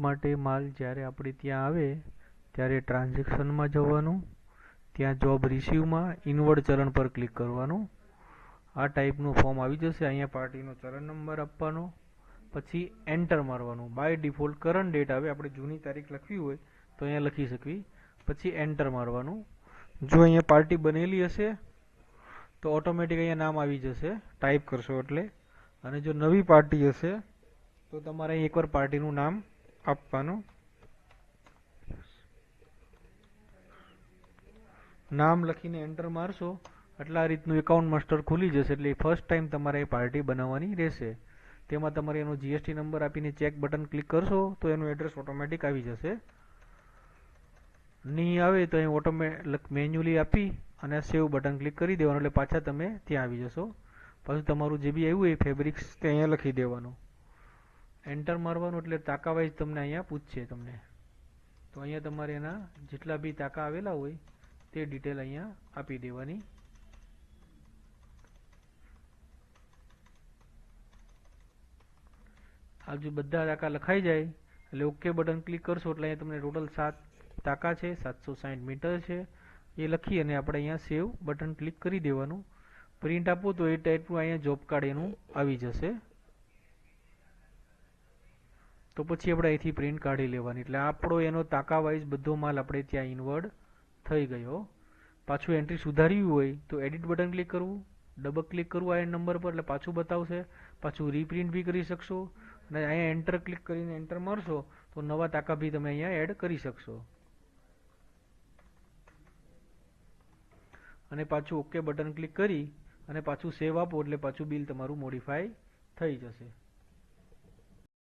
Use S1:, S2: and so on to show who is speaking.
S1: માટે માલ જ્યારે આપણે ત્યાં આવે ત્યારે ટ્રાન્ઝેક્શનમાં જવાનું, ત્યાં જોબ રિસીવમાં ઇનવર્ડ ચલણ પર ક્લિક કરવાનું. આ ટાઈપનું ફોર્મ આવી જશે. અહીંયા પાર્ટીનો ચલણ નંબર આપવાનો, પછી એન્ટર મારવાનું. બાય ડિફોલ્ટ કરંટ ડેટ આવે, આપણે જૂની તારીખ લખવી હોય તો અહીંયા લખી શકવી, પછી એન્ટર મારવાનું. જો અહીંયા પાર્ટી બનેલી હશે તો ઓટોમેટિક અહીંયા નામ આવી જશે ટાઈપ કરશો એટલે, અને જો નવી પાર્ટી હશે તો તમારે અહીં એકવાર પાર્ટીનું નામ આપવાનું. નામ લખીને એન્ટર મારશો એટલે આ રીતનું એકાઉન્ટ માસ્ટર ખુલી જશે. એટલે ફર્સ્ટ ટાઈમ તમારે એ પાર્ટી બનાવવાની રહેશે. તેમાં તમારે એનો જીએસટી નંબર આપીને ચેક બટન ક્લિક કરશો તો એનું એડ્રેસ ઓટોમેટિક આવી જશે. નહીં આવે તો અહીં ઓટોમેટિક મેન્યુઅલી આપી અને સેવ બટન ક્લિક કરી દેવાનું, એટલે પાછા તમે ત્યાં આવી જશો. પાછું તમારું જે બી આવ્યું એ ફેબ્રિક્સ તે અહીંયા લખી દેવાનું, એન્ટર મારવાનું. એટલે તાકા વાઇઝ તમને અહીંયા પૂછશે તમને, તો અહીંયા તમારે એના જેટલા બી તાકા આવેલા હોય તે ડિટેલ અહીંયા આપી દેવાની. આ જો બધા તાકા લખાઈ જાય એટલે ઓકે બટન ક્લિક કરશો એટલે અહીંયા તમને ટોટલ 7 તાકા છે, 760 મીટર છે એ લખી અને આપણે અહીંયા સેવ બટન ક્લિક કરી દેવાનું. પ્રિન્ટ આપો તો એ ટાઈપનું અહીંયા જોબ કાર્ડ એનું આવી જશે. તો પછી આપણે અહીંથી પ્રિન્ટ કાઢી લેવાની. એટલે આપણો એનો તાકા વાઇઝ બધો માલ આપણે ત્યાં ઇન્વર્ડ થઈ ગયો. પાછું એન્ટ્રી સુધારવી હોય તો એડિટ બટન ક્લિક કરવું, ડબલ ક્લિક કરવું આ નંબર પર એટલે પાછું બતાવશે. પાછું રીપ્રિન્ટ બી કરી શકશો, અને અહીંયા એન્ટર ક્લિક કરીને એન્ટર મારશો તો નવા તાકા બી તમે અહીંયા એડ કરી શકશો. અને પાછું ઓકે બટન ક્લિક કરી અને પાછું સેવ આપો એટલે પાછું બિલ તમારું મોડિફાઈ થઈ જશે.